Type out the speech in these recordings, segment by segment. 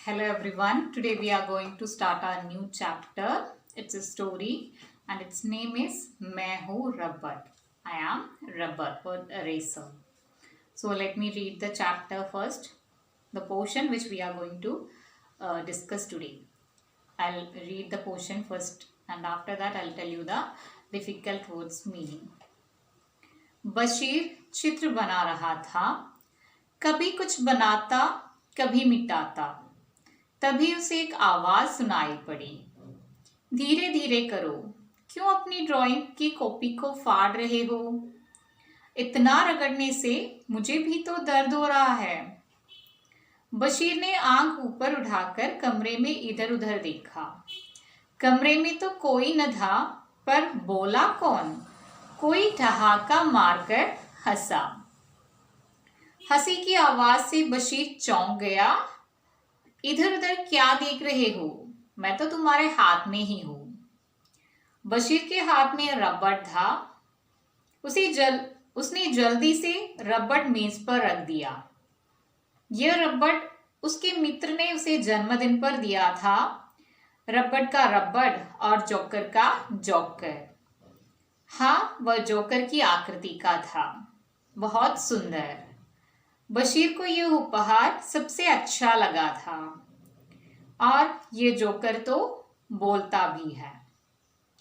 Hello everyone. Today we are going to start our new chapter. It's a story and its name is मैं हूँ rubber. I am rubber or eraser. So let me read the chapter first. The portion which we are going to discuss today. I'll read the portion first and after that I'll tell you the difficult words meaning. Bashir चित्र बना रहा था. कभी कुछ बनाता कभी मिटाता. तभी उसे एक आवाज सुनाई पड़ी. धीरे धीरे करो, क्यों अपनी ड्राइंग की कॉपी को फाड़ रहे हो? इतना रगड़ने से मुझे भी तो दर्द हो रहा है. बशीर ने आंख ऊपर उठाकर कमरे में इधर उधर देखा. कमरे में तो कोई न था, पर बोला कौन? कोई ठहाका मारकर हंसा. हंसी की आवाज से बशीर चौंक गया. इधर उधर क्या देख रहे हो? मैं तो तुम्हारे हाथ में ही हूं. बशीर के हाथ में रबड़ था. उसने जल्दी से रबड़ मेज पर रख दिया. यह रबड़ उसके मित्र ने उसे जन्मदिन पर दिया था. रबड़ का रबड़ और जोकर का जोकर. हाँ, वह जोकर की आकृति का था. बहुत सुंदर. बशीर को यह उपहार सबसे अच्छा लगा था. और ये जोकर तो बोलता भी है.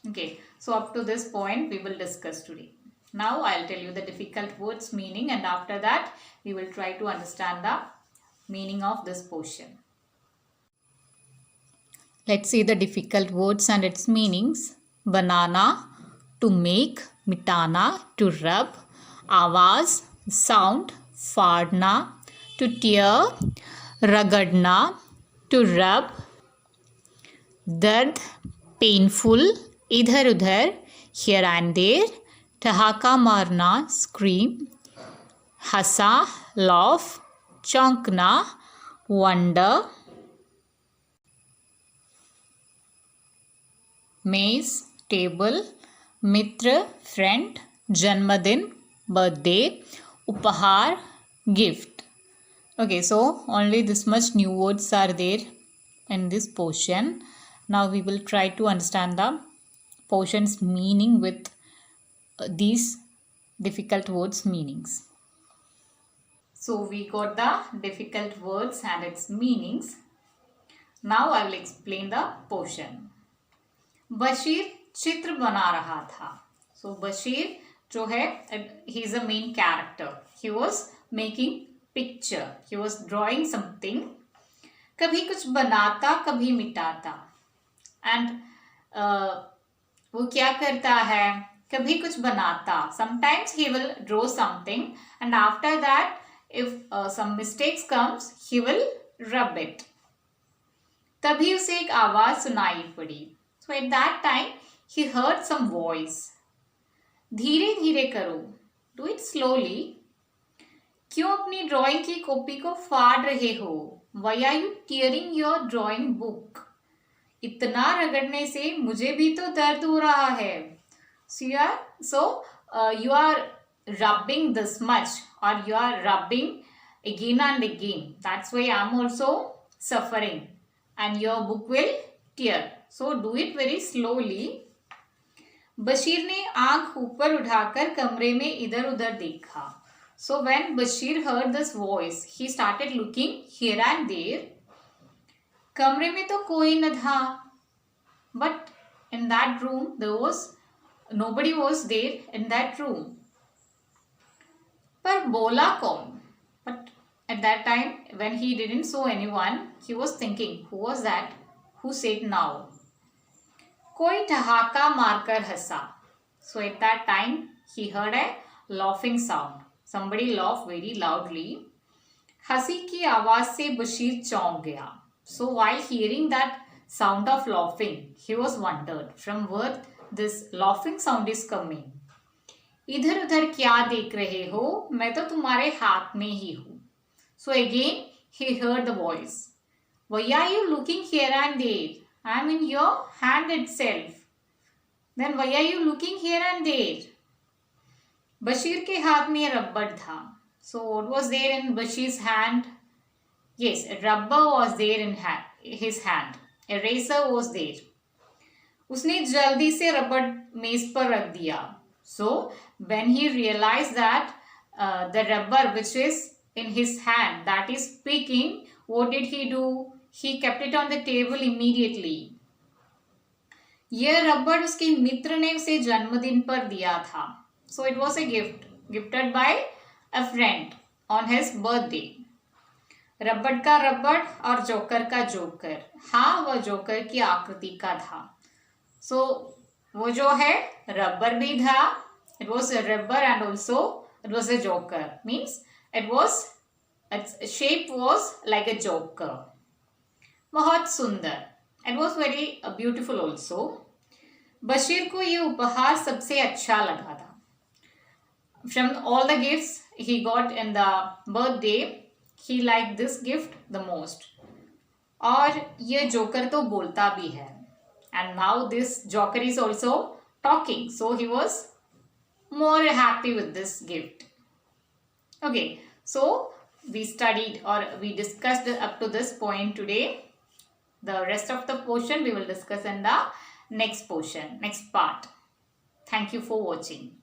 Okay, so up to this point we will discuss today. Now I'll tell you the difficult words meaning and after that we will try to understand the meaning of this portion. Let's see the difficult words and its meanings. Banana, to make. Mitana, to rub. Awaz, sound. फाड़ना, to tear. रगड़ना, to rub. दर्द, painful. इधर उधर, here and there. ठहाका मारना, scream. हंसा, laugh. चौंकना, wonder. मेज, table. मित्र, friend. जन्मदिन, birthday. उपहार, gift. Okay, so only this much new words are there in this portion. Now we will try to understand the portion's meaning with these difficult words meanings. So we got the difficult words and its meanings. Now I will explain the portion. Bashir चित्र बना रहा था. So Bashir जो है, he is a main character. He was making picture. He was drawing something. कभी कुछ बनाता कभी मिटाता. And वो क्या करता है? कभी कुछ बनाता. Sometimes he will draw something and after that if some mistakes comes he will rub it. तभी उसे एक आवाज सुनाई पड़ी. So at that time he heard some voice. धीरे धीरे करो, डू इट स्लोली. क्यों अपनी ड्राइंग की कॉपी को फाड़ रहे हो? Why are you tearing your drawing book? इतना रगड़ने से मुझे भी तो दर्द हो रहा है. So you are rubbing this much और you are rubbing again and again. That's why I am also suffering and your book will tear. So do it very slowly. Bashir ने आंख ऊपर उठाकर कमरे में इधर उधर देखा. So when Bashir heard this voice he started looking here and there. कमरे में तो कोई न था, but in that room there was nobody was there in that room. पर बोला कौन? But at that time when he didn't so anyone he was thinking who was that who said now. कोई ठहाका मारकर हंसा. So at that time he heard a laughing sound. Somebody laughed very loudly. हंसी की आवाज से बशीर चौंक गया. So while hearing that sound of laughing, he was wondered from where this laughing sound is coming. इधर उधर क्या देख रहे हो? मैं तो तुम्हारे हाथ में ही हूँ. So again he heard the voice. Why are you looking here and there? I am in your hand itself. Then why are you looking here and there? Bashir के हाथ में रबड़ था. So what was there in Bashir's hand? Yes, rubber was there in his hand. Eraser was there. उसने जल्दी से रबड़ मेज पर रख दिया. So when he realized that the rubber which is in his hand that is speaking, what did he do? He kept it on the table immediately. यह रबड़ उसके मित्र ने उसे जन्मदिन पर दिया था. So it was a gift gifted by a friend on his birthday. रबड़ का रबड़ और जोकर का जोकर. हाँ, वह जोकर की आकृति का था. So वो जो है रबर भी था. It was a rubber and also it was a joker. Means its shape was like a joker. बहुत सुंदर. It was very beautiful also. Bashir को ये उपहार सबसे अच्छा लगा था. From all the gifts he got in the birthday, he liked this gift the most. और ये जोकर तो बोलता भी है. And now this joker is also talking. So he was more happy with this gift. Okay, so we studied or we discussed up to this point today. The rest of the portion we will discuss in the next portion, next part. Thank you for watching.